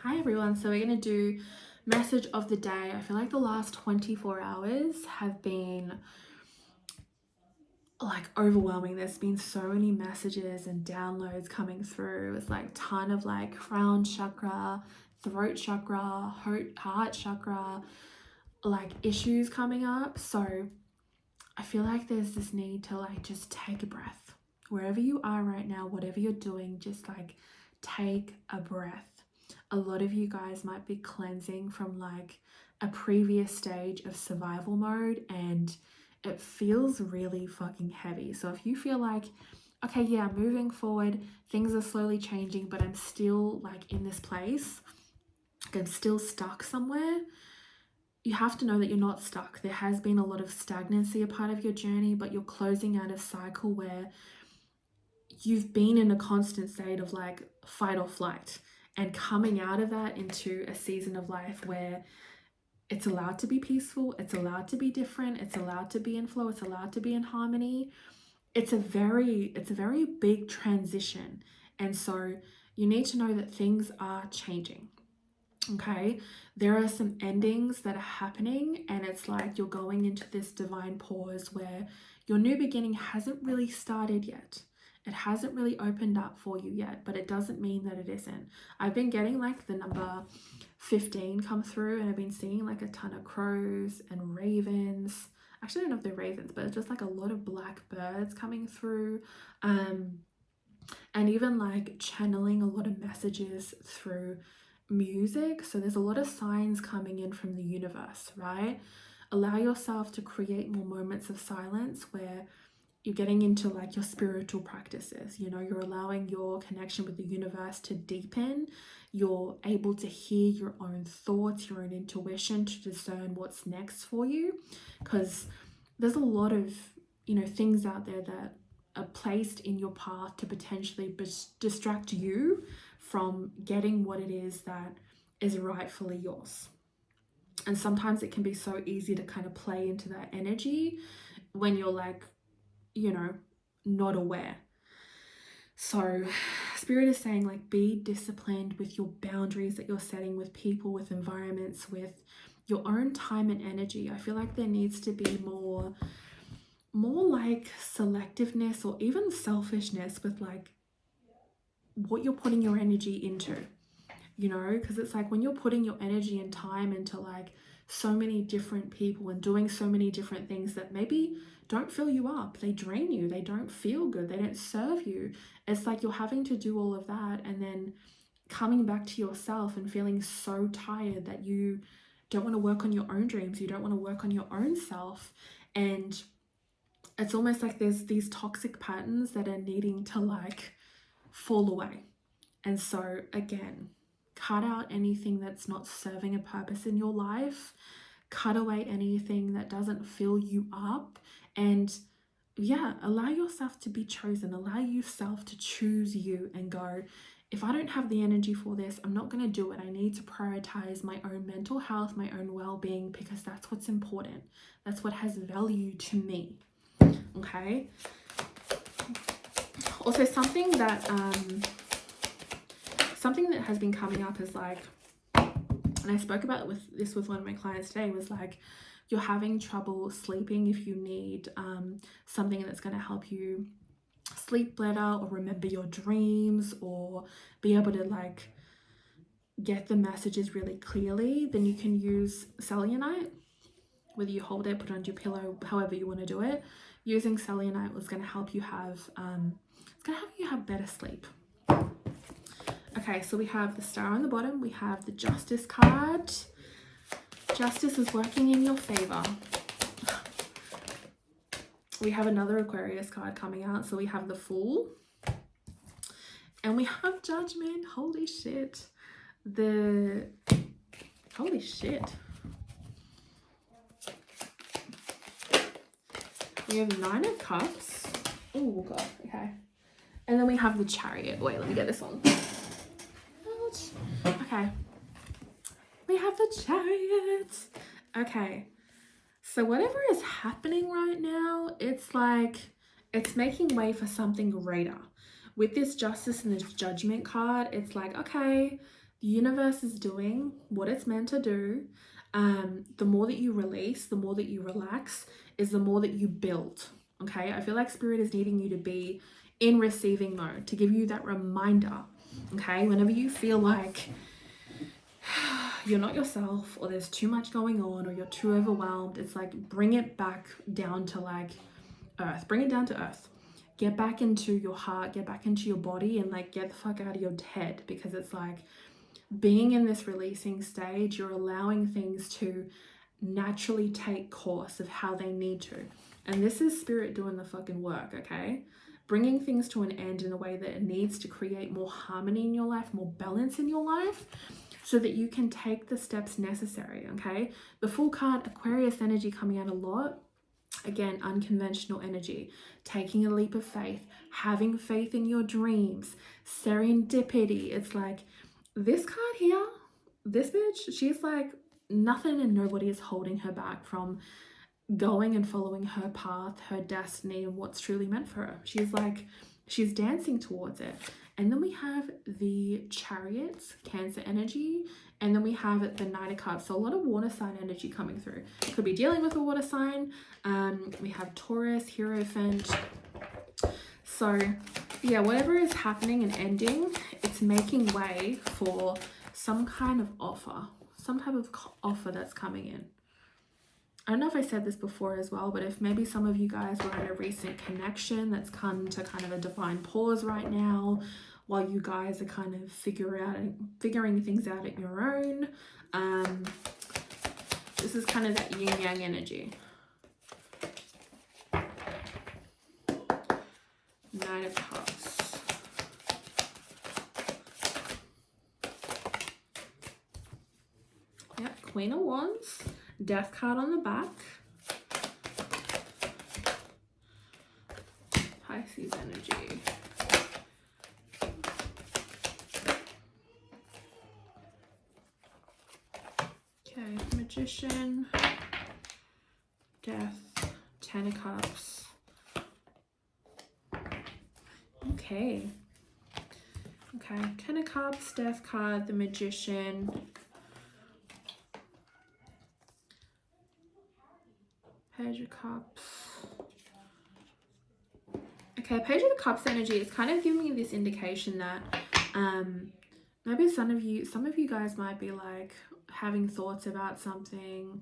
Hi everyone, so we're going to do message of the day. I feel like the last 24 hours have been like overwhelming. There's been so many messages and downloads coming through. It's like ton of like crown chakra, throat chakra, heart chakra, like issues coming up. So I feel like there's this need to like just take a breath. Wherever you are right now, whatever you're doing, just like take a breath. A lot of you guys might be cleansing from like a previous stage of survival mode and it feels really fucking heavy. So if you feel like, okay, yeah, moving forward, things are slowly changing, but I'm still like in this place, like I'm still stuck somewhere, you have to know that you're not stuck. There has been a lot of stagnancy a part of your journey, but you're closing out a cycle where you've been in a constant state of like fight or flight and coming out of that into a season of life where it's allowed to be peaceful, it's allowed to be different, it's allowed to be in flow, it's allowed to be in harmony. It's a very big transition. And so you need to know that things are changing. Okay, there are some endings that are happening, and it's like you're going into this divine pause where your new beginning hasn't really started yet. It hasn't really opened up for you yet, but it doesn't mean that it isn't. I've been getting like the number 15 come through, and I've been seeing like a ton of crows and ravens. Actually, I don't know if they're ravens, but it's just like a lot of black birds coming through. And even like channeling a lot of messages through music. So there's a lot of signs coming in from the universe, right? Allow yourself to create more moments of silence where you're getting into like your spiritual practices. You know, you're allowing your connection with the universe to deepen. You're able to hear your own thoughts, your own intuition to discern what's next for you, because there's a lot of, you know, things out there that are placed in your path to potentially distract you from getting what it is that is rightfully yours. And sometimes it can be so easy to kind of play into that energy when you're like, you know, not aware. So spirit is saying like be disciplined with your boundaries that you're setting with people, with environments, with your own time and energy. I feel like there needs to be more like selectiveness or even selfishness with like what you're putting your energy into, you know, because it's like when you're putting your energy and time into like so many different people and doing so many different things that maybe don't fill you up, they drain you, they don't feel good, they don't serve you. It's like you're having to do all of that and then coming back to yourself and feeling so tired that you don't want to work on your own dreams, you don't want to work on your own self. And it's almost like there's these toxic patterns that are needing to like fall away. And so again, cut out anything that's not serving a purpose in your life, cut away anything that doesn't fill you up, and yeah, allow yourself to be chosen, allow yourself to choose you and go, if I don't have the energy for this, I'm not going to do it. I need to prioritize my own mental health, my own well-being, because that's what's important. That's what has value to me. Okay. Also, something that has been coming up is like, and I spoke about this with one of my clients today, was like you're having trouble sleeping. If you need something that's going to help you sleep better or remember your dreams or be able to like get the messages really clearly, then you can use selenite. Whether you hold it, put it on your pillow, however you want to do it, using selenite was going to help you have better sleep. Okay, so we have the star on the bottom, we have the justice card. Justice is working in your favor. We have another Aquarius card coming out, so we have the Fool. And we have Judgment. Holy shit. Holy shit. We have 9 of Cups. Oh god, okay. And then we have the Chariot. Wait, let me get this on. Okay. We have the Chariot. Okay. So whatever is happening right now, it's like it's making way for something greater. With this Justice and this Judgment card, it's like, okay, The universe is doing what it's meant to do. The more that you release, the more that you relax, is the more that you build. Okay, I feel like spirit is needing you to be in receiving mode, to give you that reminder. Okay, whenever you feel like you're not yourself, or there's too much going on, or you're too overwhelmed, it's like bring it back down to like earth. Bring it down to earth. Get back into your heart, get back into your body, and like get the fuck out of your head, because it's like being in this releasing stage, you're allowing things to naturally take course of how they need to. And this is spirit doing the fucking work, okay? Bringing things to an end in a way that it needs to create more harmony in your life, more balance in your life, so that you can take the steps necessary, okay? The full card, Aquarius energy coming out a lot. Again, unconventional energy, taking a leap of faith, having faith in your dreams, serendipity. It's like this card here, this bitch, she's like nothing and nobody is holding her back from going and following her path, her destiny, and what's truly meant for her. She's like, she's dancing towards it. And then we have the Chariots, Cancer energy, and then we have the Knight of Cups. So a lot of water sign energy coming through. Could be dealing with a water sign. We have Taurus, Hierophant. So yeah, whatever is happening and ending, it's making way for some kind of offer, some type of offer that's coming in. I don't know if I said this before as well, but if maybe some of you guys were in a recent connection that's come to kind of a divine pause right now, while you guys are kind of figuring things out at your own. This is kind of that yin yang energy. Knight of Cups. Yep, Queen of Wands. Death card on the back. Pisces energy. Okay, Magician. Death. Ten of Cups. Okay. Okay, Ten of Cups, Death card, the Magician. Page of Cups. Okay, Page of the Cups energy is kind of giving me this indication that maybe some of you guys might be like having thoughts about something,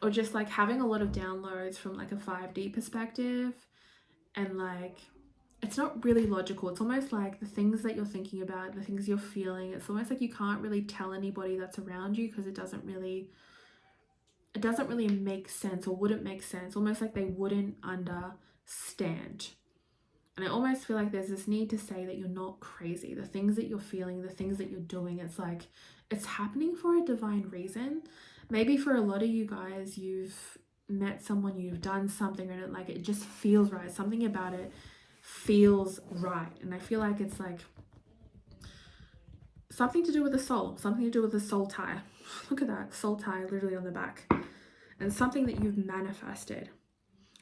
or just like having a lot of downloads from like a 5D perspective, and like it's not really logical. It's almost like the things that you're thinking about, the things you're feeling, it's almost like you can't really tell anybody that's around you, because it doesn't really make sense, or wouldn't make sense, almost like they wouldn't understand. And I almost feel like there's this need to say that you're not crazy. The things that you're feeling, the things that you're doing, it's like it's happening for a divine reason. Maybe for a lot of you guys, you've met someone, you've done something, and it just feels right. Something about it feels right. And I feel like it's like something to do with the soul, something to do with the soul tie. Look at that, soul tie literally on the back. And something that you've manifested.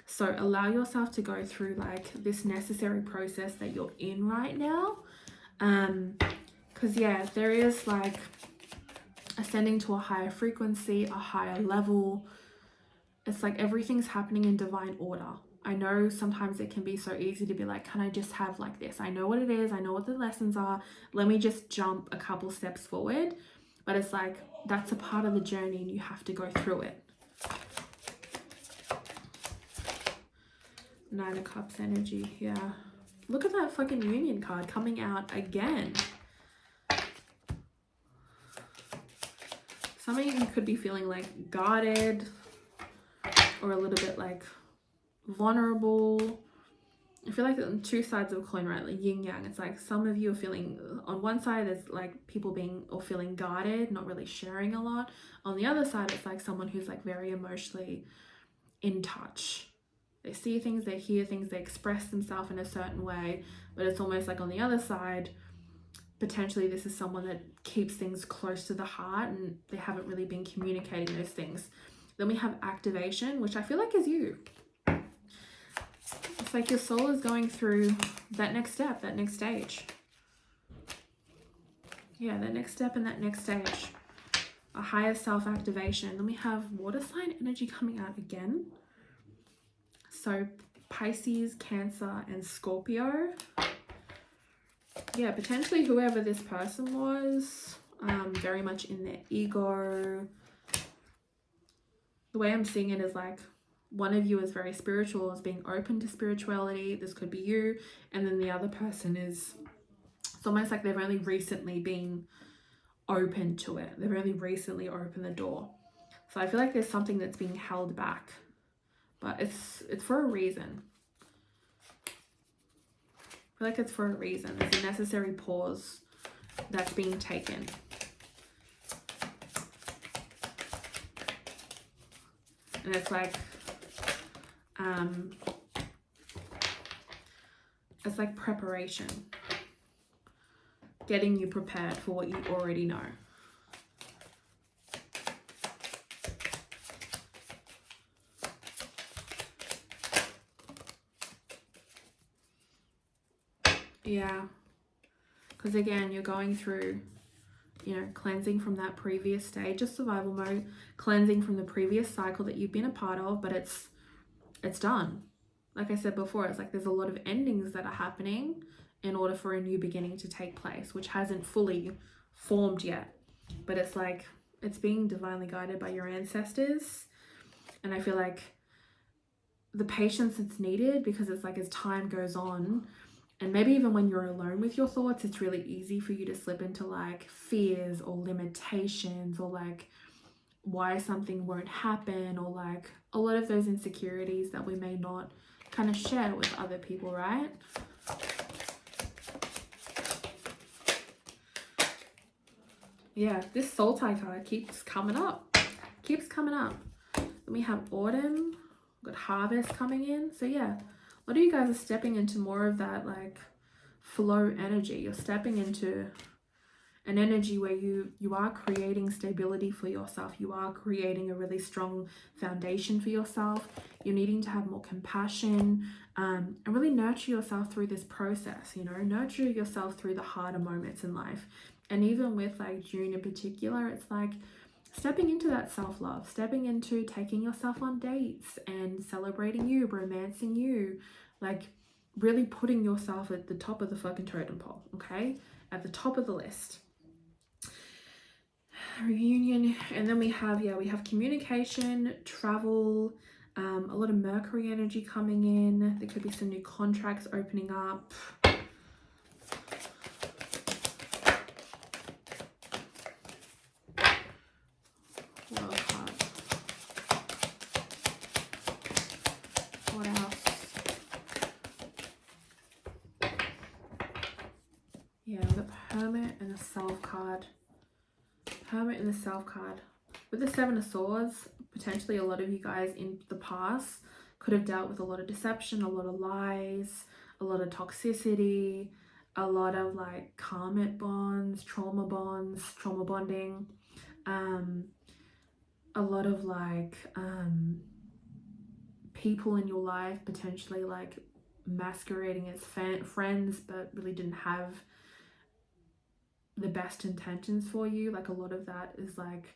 So allow yourself to go through like this necessary process that you're in right now. Because yeah, there is like ascending to a higher frequency, a higher level. It's like everything's happening in divine order. I know sometimes it can be so easy to be like, can I just have like this? I know what it is. I know what the lessons are. Let me just jump a couple steps forward. But it's like, that's a part of the journey and you have to go through it. Nine of Cups energy, yeah. Look at that fucking Union card coming out again. Some of you could be feeling like guarded, or a little bit like vulnerable. I feel like the two sides of a coin, right? Like yin yang. It's like some of you are feeling, on one side there's like people being or feeling guarded, not really sharing a lot. On the other side, it's like someone who's like very emotionally in touch. They see things, they hear things, they express themselves in a certain way, but it's almost like on the other side, potentially this is someone that keeps things close to the heart and they haven't really been communicating those things. Then we have activation, which I feel like is you. It's like your soul is going through that next step, that next stage. Yeah, the next step in that next stage, a higher self-activation. Then we have water sign energy coming out again. So Pisces, Cancer, and Scorpio. Yeah, potentially whoever this person was, very much in their ego. The way I'm seeing it is like one of you is very spiritual, is being open to spirituality. This could be you. And then the other person is, it's almost like they've only recently been open to it. They've only recently opened the door. So I feel like there's something that's being held back, but it's for a reason. I feel like it's for a reason. There's a necessary pause that's being taken. And it's like, it's like preparation, getting you prepared for what you already know. Yeah, because again, you're going through, you know, cleansing from that previous stage of survival mode, cleansing from the previous cycle that you've been a part of, but it's done. Like I said before, it's like there's a lot of endings that are happening in order for a new beginning to take place, which hasn't fully formed yet. But it's like it's being divinely guided by your ancestors. And I feel like the patience that's needed, because it's like as time goes on, and maybe even when you're alone with your thoughts, it's really easy for you to slip into like fears or limitations, or like why something won't happen, or like a lot of those insecurities that we may not kind of share with other people, right? Yeah, this soul tie card keeps coming up. Keeps coming up. Then we have autumn. We've got harvest coming in. So yeah, a lot of you guys are stepping into more of that like flow energy. You're stepping into an energy where you are creating stability for yourself. You are creating a really strong foundation for yourself. You're needing to have more compassion, and really nurture yourself through this process. You know, nurture yourself through the harder moments in life. And even with like June in particular, it's like stepping into that self-love, stepping into taking yourself on dates and celebrating you, romancing you, like really putting yourself at the top of the fucking totem pole, okay? At the top of the list. Reunion. And then we have communication, travel, a lot of Mercury energy coming in. There could be some new contracts opening up. What else? Yeah, the Hermit and the Self card. Hermit and the Self card. With the Seven of Swords, potentially a lot of you guys in the past could have dealt with a lot of deception, a lot of lies, a lot of toxicity, a lot of like karmic bonds, trauma bonding, a lot of like people in your life potentially like masquerading as friends but really didn't have the best intentions for you. Like a lot of that is like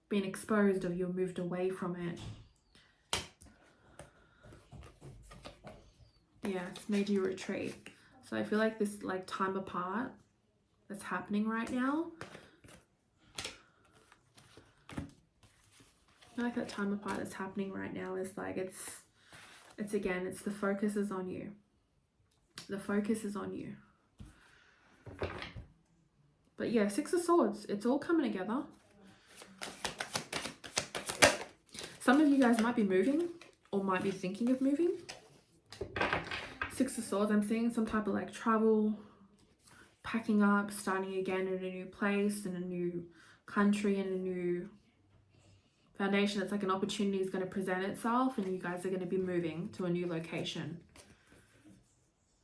being exposed, or you're moved away from it. Yeah, it's made you retreat. So I feel like this like time apart that's happening right now, I feel like that time apart that's happening right now is like it's again, it's the focus is on you. The focus is on you. But yeah, Six of Swords, it's all coming together. Some of you guys might be moving or might be thinking of moving. Six of Swords, I'm seeing some type of like travel, packing up, starting again in a new place, in a new country, in a new foundation. It's like an opportunity is going to present itself and you guys are going to be moving to a new location.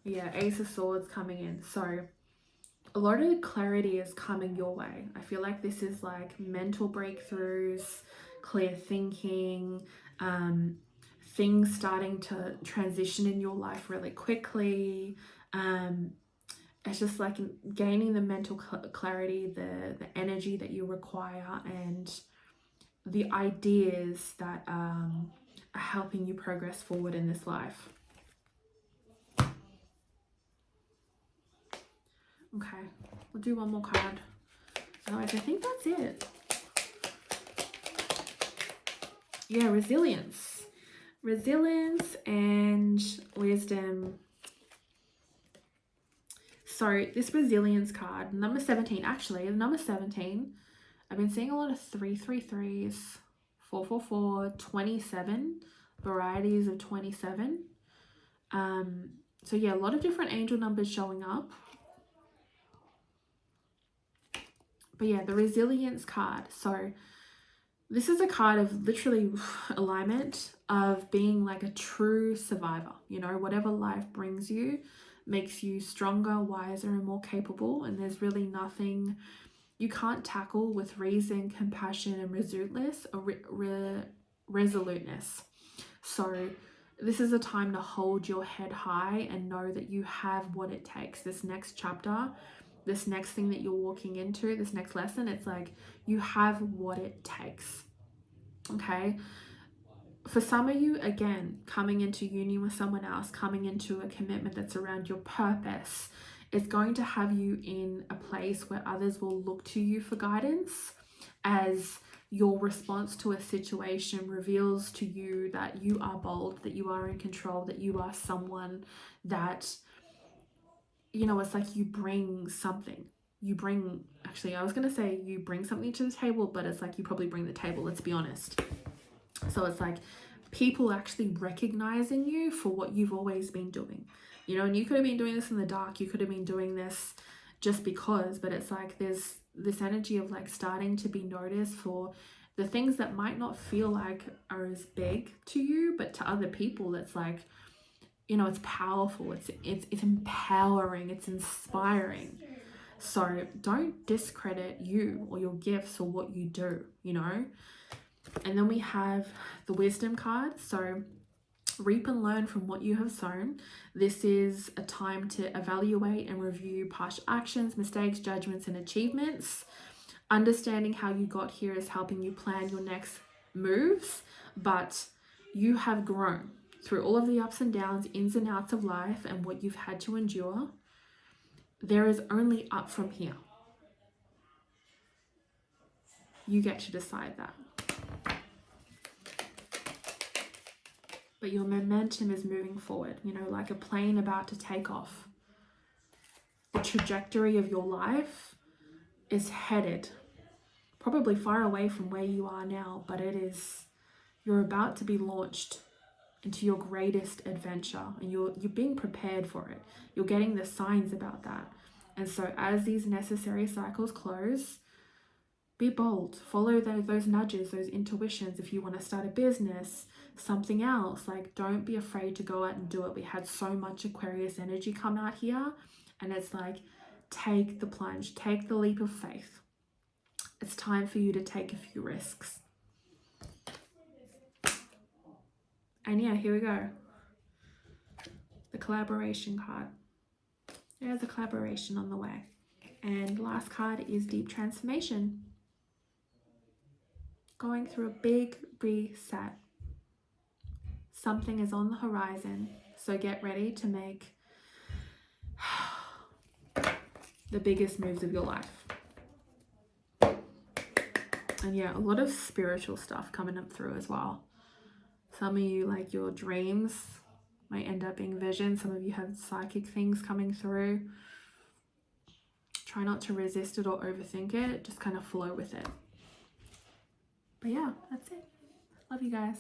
Yeah, Ace of Swords coming in. So a lot of clarity is coming your way. I feel like this is like mental breakthroughs, clear thinking, things starting to transition in your life really quickly, it's just like gaining the mental clarity, the energy that you require, and the ideas that are helping you progress forward in this life. Okay, we'll do one more card. Otherwise, I think that's it. Yeah, resilience. Resilience and wisdom. So this resilience card, number 17, actually, number 17, I've been seeing a lot of 333s, 444, 27, varieties of 27. So yeah, a lot of different angel numbers showing up. But yeah, the resilience card. So this is a card of literally alignment of being like a true survivor. You know, whatever life brings you makes you stronger, wiser, and more capable. And there's really nothing you can't tackle with reason, compassion, and resoluteness. So this is a time to hold your head high and know that you have what it takes. This next chapter, this next thing that you're walking into, this next lesson, it's like you have what it takes. Okay? For some of you, again, coming into union with someone else, coming into a commitment that's around your purpose, is going to have you in a place where others will look to you for guidance, as your response to a situation reveals to you that you are bold, that you are in control, that you are someone that, you know, it's like you bring something. Actually, I was going to say you bring something to the table, but it's like you probably bring the table, let's be honest. So it's like people actually recognizing you for what you've always been doing, you know, and you could have been doing this in the dark, you could have been doing this just because, but it's like there's this energy of like starting to be noticed for the things that might not feel like are as big to you, but to other people it's like, you know, it's powerful, it's empowering, it's inspiring. So don't discredit you or your gifts or what you do, you know. And then we have the wisdom card. So reap and learn from what you have sown. This is a time to evaluate and review past actions, mistakes, judgments, and achievements. Understanding how you got here is helping you plan your next moves, but you have grown through all of the ups and downs, ins and outs of life, and what you've had to endure. There is only up from here. You get to decide that. But your momentum is moving forward, you know, like a plane about to take off. The trajectory of your life is headed probably far away from where you are now, but you're about to be launched into your greatest adventure, and you're being prepared for it. You're getting the signs about that. And so as these necessary cycles close, be bold, follow those nudges, those intuitions. If you want to start a business, something else, like don't be afraid to go out and do it. We had so much Aquarius energy come out here, and it's like, take the plunge, take the leap of faith. It's time for you to take a few risks. And yeah, here we go. The collaboration card. There's a collaboration on the way. And last card is deep transformation. Going through a big reset. Something is on the horizon, so get ready to make the biggest moves of your life. And yeah, a lot of spiritual stuff coming up through as well. Some of you, like, your dreams might end up being visions. Some of you have psychic things coming through. Try not to resist it or overthink it. Just kind of flow with it. But yeah, that's it. Love you guys.